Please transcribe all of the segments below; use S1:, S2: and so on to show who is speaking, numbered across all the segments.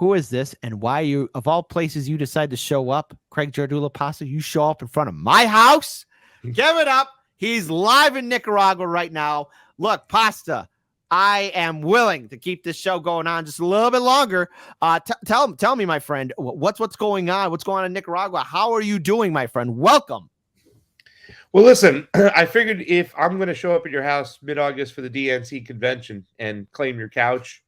S1: who is this, and why you, of all places, you decide to show up, Craig Jardula Pasta, you show up in front of my house? Give it up. He's live in Nicaragua right now. Look, Pasta, I am willing to keep this show going on just a little bit longer. Tell me, my friend, what's going on? What's going on in Nicaragua? How are you doing, my friend? Welcome.
S2: Well, listen, I figured if I'm going to show up at your house mid-August for the DNC convention and claim your couch,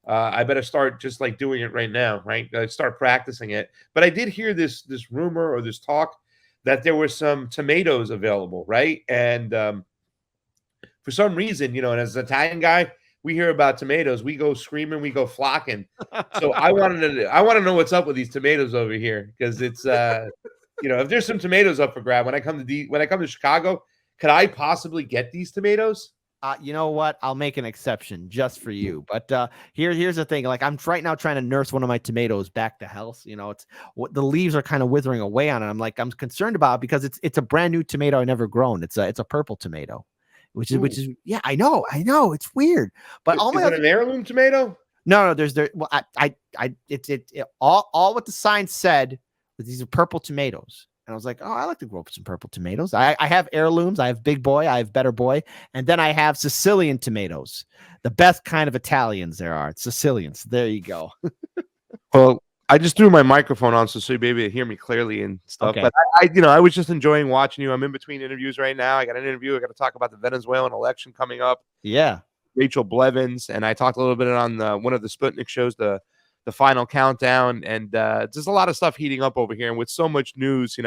S2: I better start just like doing it right now, right? Start practicing it. But I did hear this rumor or this talk that there were some tomatoes available, right? And for some reason, and as an Italian guy, we hear about tomatoes, we go screaming, we go flocking. So I want to know what's up with these tomatoes over here, because it's if there's some tomatoes up for grab when I come to Chicago, could I possibly get these tomatoes?
S1: You know what? I'll make an exception just for you. But here's the thing. Like, I'm right now trying to nurse one of my tomatoes back to health. It's the leaves are kind of withering away on it. I'm concerned about it because it's a brand new tomato I never grown. It's a purple tomato, which is yeah, I know it's weird. But
S2: is it an heirloom tomato?
S1: No, well, all what the sign said was these are purple tomatoes. And I was like, oh, I like to grow up some purple tomatoes. I have heirlooms. I have Big Boy. I have Better Boy. And then I have Sicilian tomatoes, the best kind of Italians there are. It's Sicilians. There you go.
S2: Well, I just threw my microphone on so you'll be able to hear me clearly and stuff. Okay. But I was just enjoying watching you. I'm in between interviews right now. I got an interview. I got to talk about the Venezuelan election coming up.
S1: Yeah.
S2: Rachel Blevins. And I talked a little bit on one of the Sputnik shows, the final countdown, and there's a lot of stuff heating up over here, and with so much news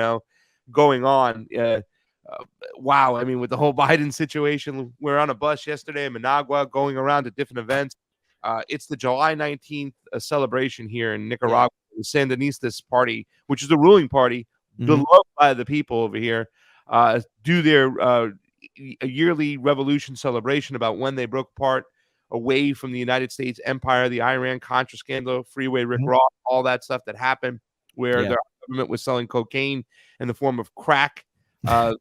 S2: going on, wow. I mean, with the whole Biden situation, we're on a bus yesterday in Managua going around to different events. It's the July 19th celebration here in Nicaragua. The Sandinistas party, which is the ruling party, beloved by the people over here, do their yearly revolution celebration about when they broke apart away from the United States empire, the Iran-Contra scandal, Freeway Rick Ross, all that stuff that happened where their government was selling cocaine in the form of crack to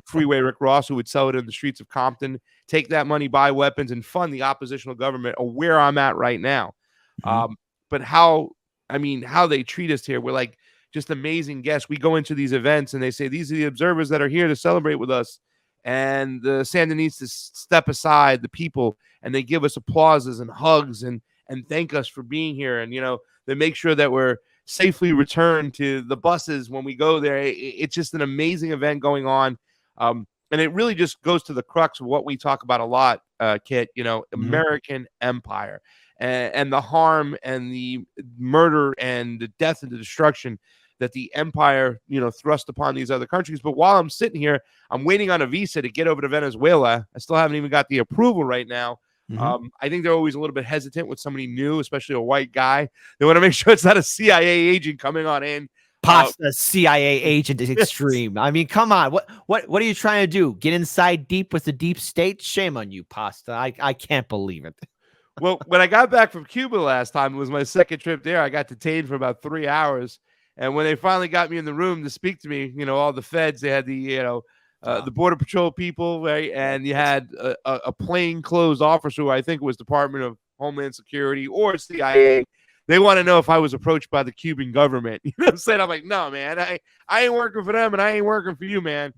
S2: Freeway Rick Ross, who would sell it in the streets of Compton, take that money, buy weapons, and fund the oppositional government, or where I'm at right now. But how they treat us here, we're like just amazing guests. We go into these events and they say, these are the observers that are here to celebrate with us. And the Sandinistas step aside, the people, and they give us applauses and hugs and thank us for being here. And, they make sure that we're safely returned to the buses when we go there. It's just an amazing event going on. And it really just goes to the crux of what we talk about a lot, Kit, American empire and the harm and the murder and the death and the destruction that the empire, thrust upon these other countries. But while I'm sitting here, I'm waiting on a visa to get over to Venezuela. I still haven't even got the approval right now. I think they're always a little bit hesitant with somebody new, especially a white guy. They want to make sure it's not a CIA agent coming on in.
S1: Pasta CIA agent is extreme. I mean, come on. What are you trying to do? Get inside deep with the deep state? Shame on you, Pasta. I can't believe it.
S2: Well, when I got back from Cuba last time, it was my second trip there. I got detained for about 3 hours. And when they finally got me in the room to speak to me, all the feds, they had the Border Patrol people, right? And you had a plainclothes officer who I think was Department of Homeland Security or CIA. They want to know if I was approached by the Cuban government. You know what I'm saying? I'm like, no, man, I ain't working for them and I ain't working for you, man.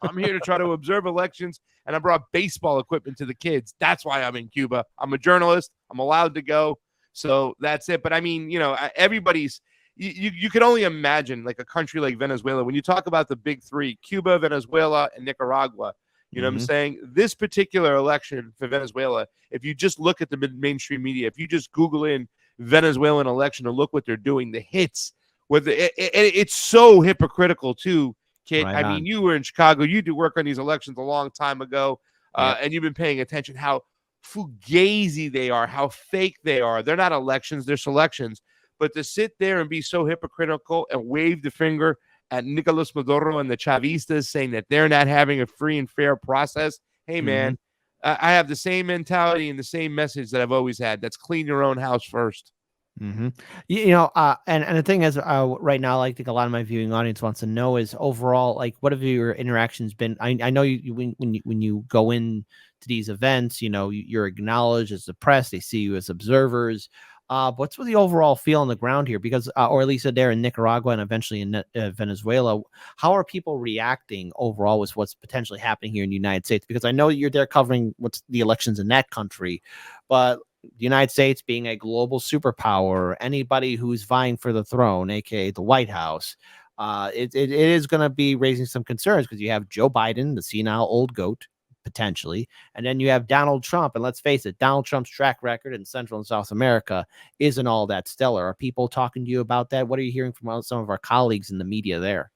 S2: I'm here to try to observe elections, and I brought baseball equipment to the kids. That's why I'm in Cuba. I'm a journalist. I'm allowed to go. So that's it. But I mean, everybody's, you can only imagine like a country like Venezuela. When you talk about the big three, Cuba, Venezuela, and Nicaragua, you know what I'm saying? This particular election for Venezuela, if you just look at the mainstream media, if you just Google in Venezuelan election and look what they're doing, the hits, it's so hypocritical too, Kit. Right, I mean, you were in Chicago. You do work on these elections a long time ago, and you've been paying attention how fugazi they are, how fake they are. They're not elections, they're selections. But to sit there and be so hypocritical and wave the finger at Nicolas Maduro and the Chavistas saying that they're not having a free and fair process. Hey, man, I have the same mentality and the same message that I've always had. That's clean your own house first.
S1: And the thing is, right now, I think a lot of my viewing audience wants to know is overall, like, what have your interactions been? I know when you go in to these events, you're acknowledged as the press. They see you as observers. What's the overall feel on the ground here? Because, or at least there in Nicaragua and eventually in Venezuela, how are people reacting overall with what's potentially happening here in the United States? Because I know you're there covering what's the elections in that country, but the United States being a global superpower, anybody who's vying for the throne, aka the White House, it is going to be raising some concerns because you have Joe Biden, the senile old goat, potentially. And then you have Donald Trump. And let's face it, Donald Trump's track record in Central and South America isn't all that stellar. Are people talking to you about that? What are you hearing from some of our colleagues in the media there?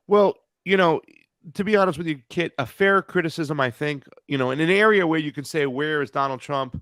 S2: Well, to be honest with you, Kit, a fair criticism, I think, in an area where you can say, where has Donald Trump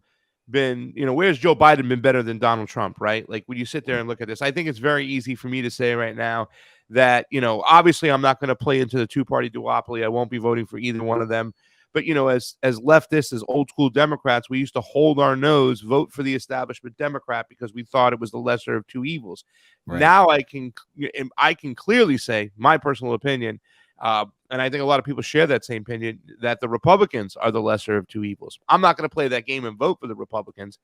S2: been, where's Joe Biden been better than Donald Trump, right? Like when you sit there and look at this, I think it's very easy for me to say right now that, obviously I'm not going to play into the two-party duopoly. I won't be voting for either one of them. But, as leftists, as old school Democrats, we used to hold our nose, vote for the establishment Democrat because we thought it was the lesser of two evils. Right. Now I can clearly say my personal opinion, and I think a lot of people share that same opinion, that the Republicans are the lesser of two evils. I'm not going to play that game and vote for the Republicans.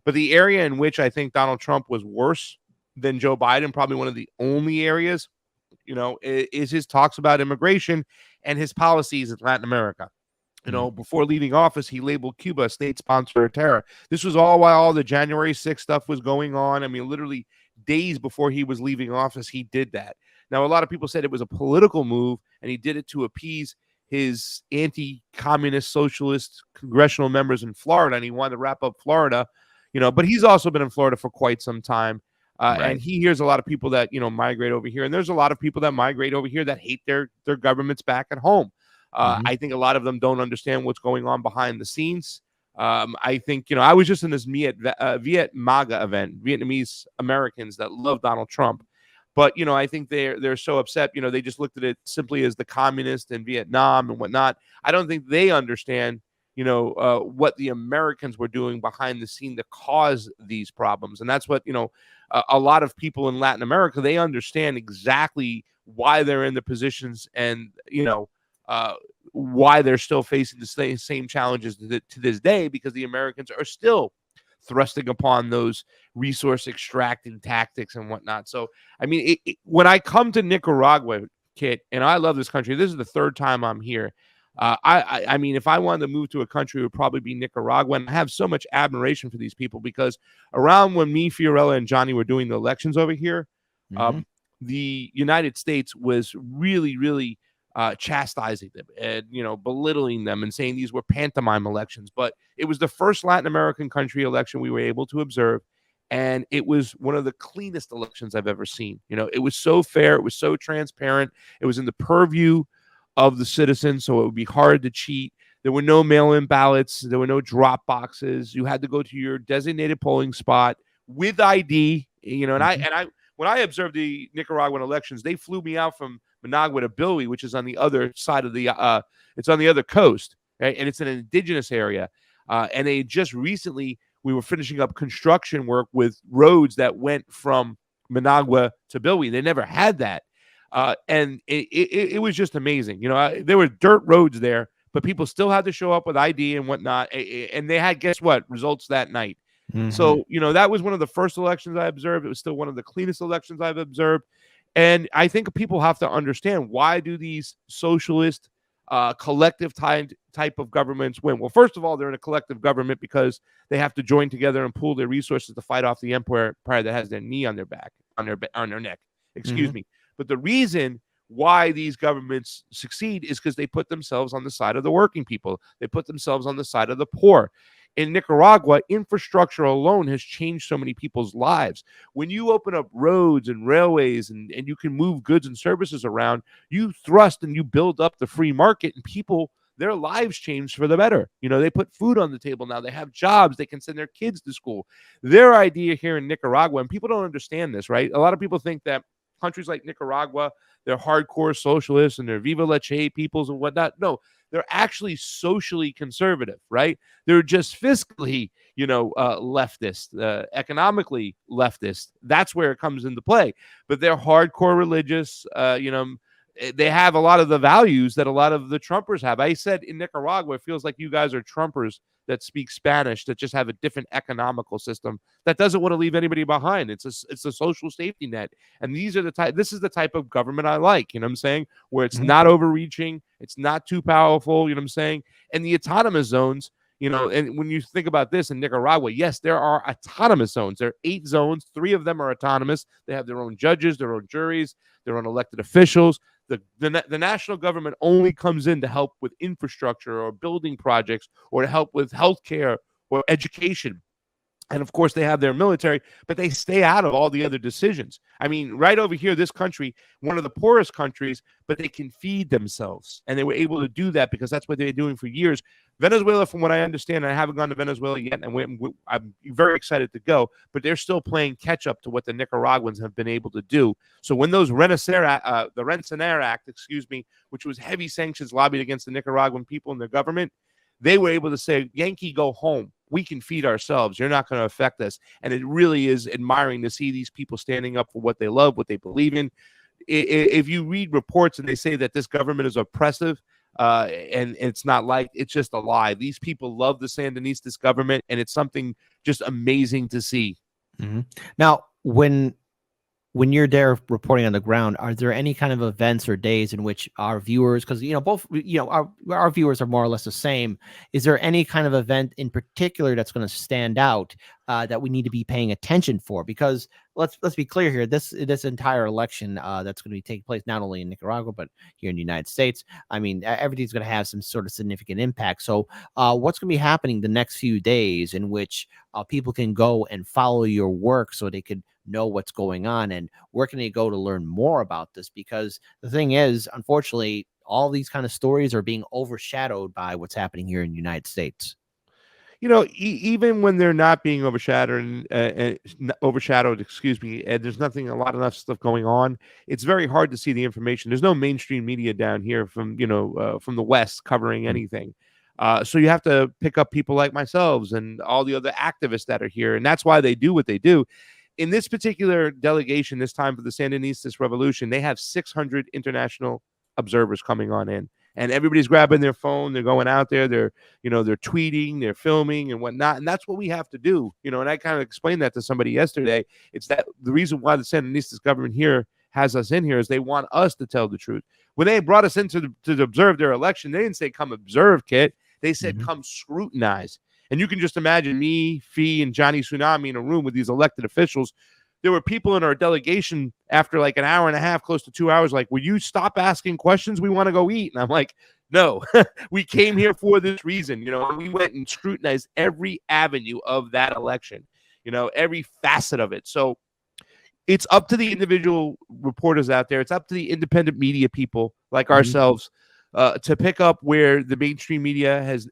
S2: But the area in which I think Donald Trump was worse than Joe Biden, probably one of the only areas, is his talks about immigration and his policies in Latin America. Before leaving office, he labeled Cuba a state sponsor of terror. This was all while all the January 6th stuff was going on. I mean, literally days before he was leaving office, he did that. Now, a lot of people said it was a political move, and he did it to appease his anti-communist socialist congressional members in Florida, and he wanted to wrap up Florida, but he's also been in Florida for quite some time. Right. And he hears a lot of people that, migrate over here, and there's a lot of people that migrate over here that hate their governments back at home. I think a lot of them don't understand what's going on behind the scenes. I think, I was just in this Viet MAGA event, Vietnamese Americans that love Donald Trump. But, I think they're so upset, they just looked at it simply as the communist in Vietnam and whatnot. I don't think they understand, what the Americans were doing behind the scene to cause these problems. And that's what, a lot of people in Latin America, they understand exactly why they're in the positions and, why they're still facing the same challenges to this day, because the Americans are still thrusting upon those resource extracting tactics and whatnot. So, I mean, when I come to Nicaragua, Kit, and I love this country, this is the third time I'm here. I mean, if I wanted to move to a country, it would probably be Nicaragua. And I have so much admiration for these people because around when me, Fiorella, and Johnny were doing the elections over here, the United States was really, really chastising them and, belittling them and saying these were pantomime elections. But it was the first Latin American country election we were able to observe. And it was one of the cleanest elections I've ever seen. It was so fair. It was so transparent. It was in the purview of the citizens, so it would be hard to cheat. There were no mail-in ballots. There were no drop boxes. You had to go to your designated polling spot with ID. And I when I observed the Nicaraguan elections, they flew me out from Managua to Bilwi, which is on the other side of the it's on the other coast, right? And it's an indigenous area. And they just recently, we were finishing up construction work with roads that went from Managua to Bilwi. They never had that. And it was just amazing. There were dirt roads there, but people still had to show up with ID and whatnot. And they had, guess what, results that night. So, that was one of the first elections I observed. It was still one of the cleanest elections I've observed. And I think people have to understand, why do these socialist collective type of governments win? Well, first of all, they're in a collective government because they have to join together and pool their resources to fight off the empire that has their knee on their back, on their neck. Excuse me. But the reason why these governments succeed is because they put themselves on the side of the working people. They put themselves on the side of the poor. In Nicaragua, infrastructure alone has changed so many people's lives. When you open up roads and railways and you can move goods and services around, you thrust and you build up the free market, and people, their lives change for the better. They put food on the table now. They have jobs. They can send their kids to school. Their idea here in Nicaragua, and people don't understand this, right? A lot of people think that countries like Nicaragua, they're hardcore socialists and they're Viva la Che peoples and whatnot. No, they're actually socially conservative, right? They're just fiscally, leftist, economically leftist. That's where it comes into play. But they're hardcore religious. They have a lot of the values that a lot of the Trumpers have. I said in Nicaragua, it feels like you guys are Trumpers that speak Spanish that just have a different economical system that doesn't want to leave anybody behind. It's a social safety net. And this is the type of government I like, you know what I'm saying? Where it's not overreaching, it's not too powerful, you know what I'm saying? And the autonomous zones, you know, and when you think about this in Nicaragua, yes, there are autonomous zones. There are 8 zones. 3 of them are autonomous. They have their own judges, their own juries, their own elected officials. The national government only comes in to help with infrastructure or building projects or to help with healthcare or education. And of course, they have their military, but they stay out of all the other decisions. I mean, right over here, this country, one of the poorest countries, but they can feed themselves. And they were able to do that because that's what they're doing for years. Venezuela, from what I understand, I haven't gone to Venezuela yet, and I'm very excited to go, but they're still playing catch up to what the Nicaraguans have been able to do. So when those the Rencenair Act, which was heavy sanctions lobbied against the Nicaraguan people and their government, they were able to say, Yankee, go home. We can feed ourselves. You're not going to affect us. And it really is admiring to see these people standing up for what they love, what they believe in. If you read reports and they say that this government is oppressive, and it's not like, it's just a lie. These people love the Sandinistas government, and it's something just amazing to see.
S1: Now, when you're there reporting on the ground, are there any kind of events or days in which our viewers, because our viewers are more or less the same, is there any kind of event in particular that's going to stand out that we need to be paying attention for? Because let's be clear here, this entire election that's going to be taking place not only in Nicaragua but here in the United States, I mean, everything's going to have some sort of significant impact. So what's going to be happening the next few days in which people can go and follow your work so they could know what's going on, and where can they go to learn more about this? Because the thing is, unfortunately, all these kind of stories are being overshadowed by what's happening here in the United States.
S2: You know, even when they're not being overshadowed, and there's enough stuff going on. It's very hard to see the information. There's no mainstream media down here from the West covering anything. So you have to pick up people like myself and all the other activists that are here, and that's why they do what they do. In this particular delegation, this time for the Sandinistas revolution, they have 600 international observers coming on in, and everybody's grabbing their phone. They're going out there. They're tweeting, they're filming and whatnot. And that's what we have to do. And I kind of explained that to somebody yesterday. It's that the reason why the Sandinistas government here has us in here is they want us to tell the truth. When they brought us in to observe their election, they didn't say, come observe, Kit. They said, come scrutinize. And you can just imagine me, Fee, and Johnny Tsunami in a room with these elected officials. There were people in our delegation after like an hour and a half, close to 2 hours, like, will you stop asking questions? We want to go eat. And I'm like, no, we came here for this reason. And we went and scrutinized every avenue of that election, every facet of it. So it's up to the individual reporters out there. It's up to the independent media people like ourselves to pick up where the mainstream media has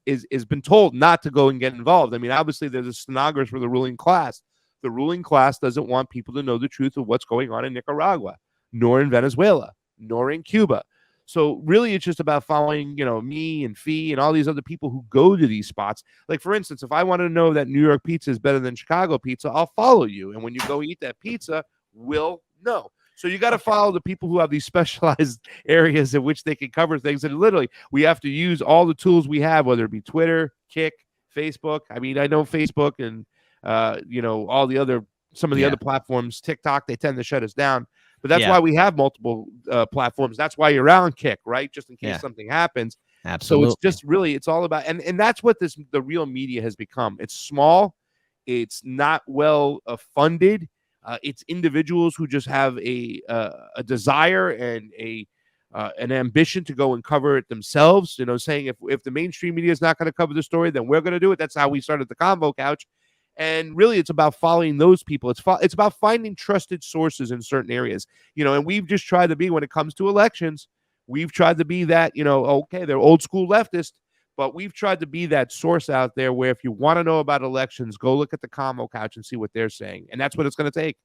S2: been told not to go and get involved. I mean, obviously, there's a stenographer for the ruling class. The ruling class doesn't want people to know the truth of what's going on in Nicaragua, nor in Venezuela, nor in Cuba. So really, it's just about following, me and Fee and all these other people who go to these spots. Like, for instance, if I want to know that New York pizza is better than Chicago pizza, I'll follow you. And when you go eat that pizza, we'll know. So you got to follow the people who have these specialized areas in which they can cover things. And literally, we have to use all the tools we have, whether it be Twitter, Kick, Facebook. I mean, I know Facebook and, some of the other platforms, TikTok, they tend to shut us down. But that's why we have multiple platforms. That's why you're on Kick, right? Just in case something happens.
S1: Absolutely.
S2: So it's just really, it's all about, and that's what the real media has become. It's small. It's not well funded. It's individuals who just have a desire and an ambition to go and cover it themselves. Saying if the mainstream media is not going to cover the story, then we're going to do it. That's how we started the Convo Couch. And really, it's about following those people. It's about finding trusted sources in certain areas. And we've just tried to be, when it comes to elections, we've tried to be that. Okay, they're old school leftist, but we've tried to be that source out there where if you want to know about elections, go look at the Convo Couch and see what they're saying. And that's what it's going to take.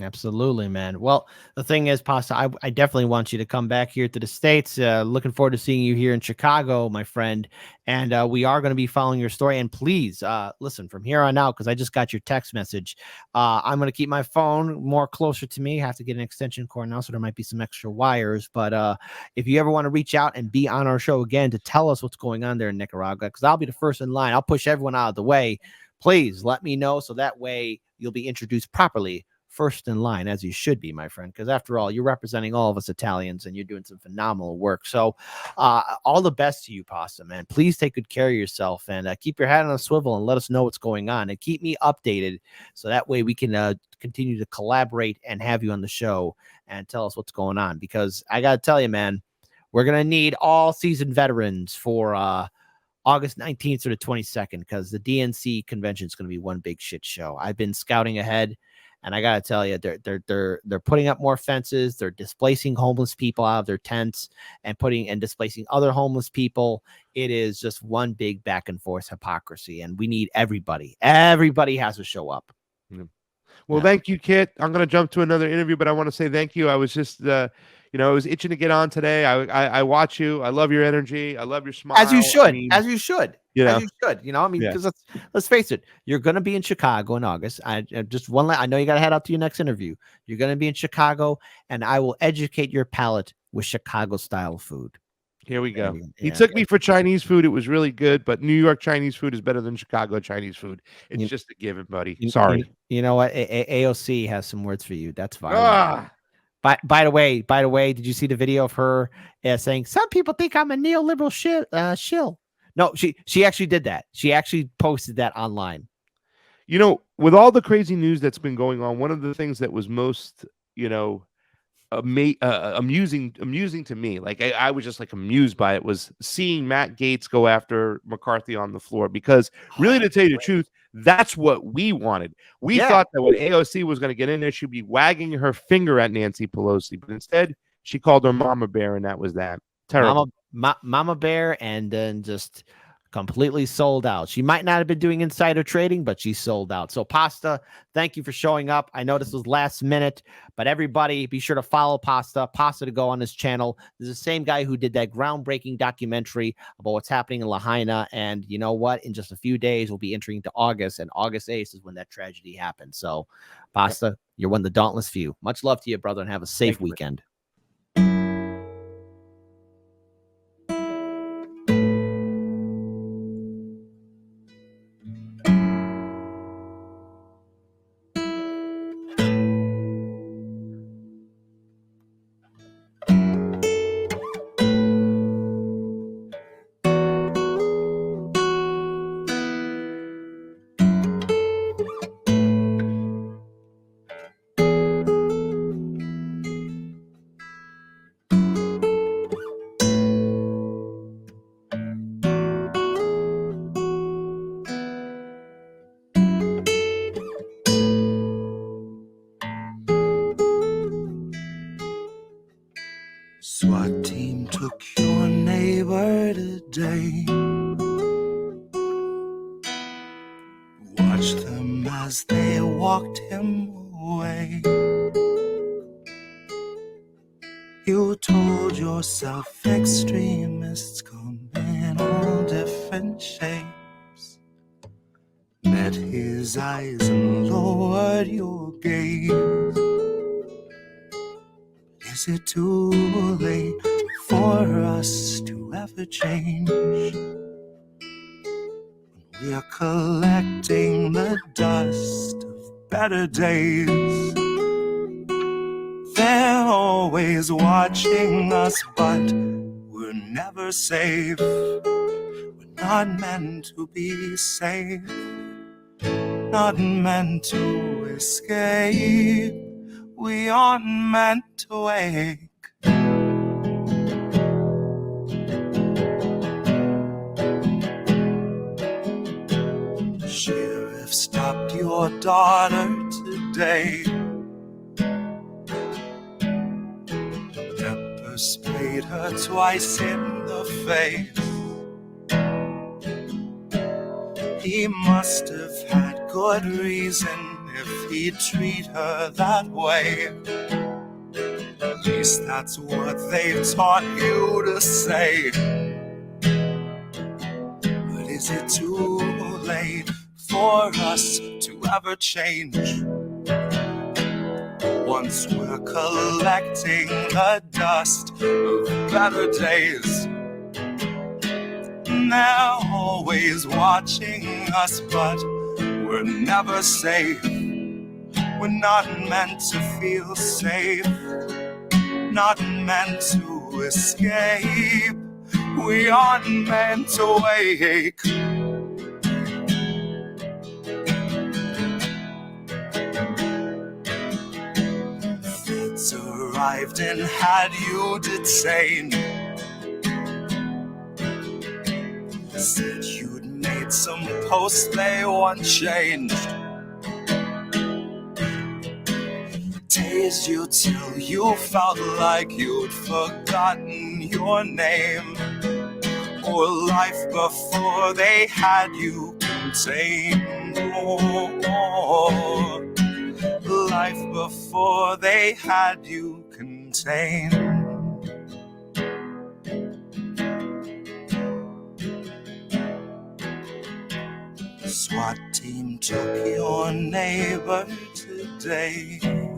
S1: Absolutely, man. Well, the thing is, Pasta, I definitely want you to come back here to the States. Looking forward to seeing you here in Chicago, my friend. And we are going to be following your story. And please, listen, from here on out, because I just got your text message, I'm going to keep my phone more closer to me. Have to get an extension cord now, so there might be some extra wires. But if you ever want to reach out and be on our show again to tell us what's going on there in Nicaragua, because I'll be the first in line. I'll push everyone out of the way. Please let me know so that way you'll be introduced properly first in line, as you should be, my friend, because after all, you're representing all of us Italians and you're doing some phenomenal work. So all the best to you, Pasta, man. Please take good care of yourself and keep your head on a swivel and let us know what's going on and keep me updated so that way we can continue to collaborate and have you on the show and tell us what's going on, because I got to tell you, man, we're going to need all season veterans for August 19th through the 22nd, because the DNC convention is going to be one big shit show. I've been scouting ahead, and I got to tell you, they're putting up more fences. They're displacing homeless people out of their tents and displacing other homeless people. It is just one big back and forth hypocrisy, and we need everybody. Everybody has to show up.
S2: Well, thank you, Kit. I'm going to jump to another interview, but I want to say thank you. I was just, I was itching to get on today. I watch you. I love your energy. I love your smile.
S1: As you should. As you should.
S2: Yeah.
S1: As you should. Because let's face it, you're going to be in Chicago in August. I know you got to head out to your next interview. You're going to be in Chicago, and I will educate your palate with Chicago style food.
S2: Here we go. He took me for Chinese food. It was really good, but New York Chinese food is better than Chicago Chinese food. It's just a given, buddy. Sorry.
S1: You know what? AOC has some words for you. That's fine. By the way, did you see the video of her saying some people think I'm a neoliberal shill? No, she actually did that. She actually posted that online.
S2: With all the crazy news that's been going on, one of the things that was most, amusing to me, like I was just like amused by it, was seeing Matt Gaetz go after McCarthy on the floor, because really, to tell you the truth, that's what we wanted. We thought that when AOC was going to get in there, she'd be wagging her finger at Nancy Pelosi, but instead she called her Mama Bear, and that was that. Terrible.
S1: Mama Bear, and then just completely sold out. She might not have been doing insider trading, but she sold out. So Pasta, thank you for showing up. I know this was last minute, but everybody be sure to follow Pasta to go on his channel. This is the same guy who did that groundbreaking documentary about what's happening in Lahaina. And you know what? In just a few days, we'll be entering into August, and August 8th is when that tragedy happened. So Pasta, you're one of the dauntless few. Much love to you, brother, and have a safe weekend.
S3: SWAT team took your neighbor today. Watched them as they walked him away. You told yourself extremists come in all different shapes. Met his eyes and lowered your gaze. Is it too late for us to ever change? We are collecting the dust of better days. They're always watching us, but we're never safe. We're not meant to be safe, not meant to escape. We aren't meant to wake. Sheriff stopped your daughter today. Pepper sprayed her twice in the face. He must have had good reason if he'd treat her that way. At least that's what they've taught you to say. But is it too late for us to ever change? Once we're collecting the dust of better days, and they're always watching us, but we're never safe. We're not meant to feel safe, not meant to escape. We aren't meant to wake. Feds arrived and had you detained. Said you'd made some posts they once changed. Tased you till you felt like you'd forgotten your name, or life before they had you contained. Oh, life before they had you contained. SWAT team took your neighbor today.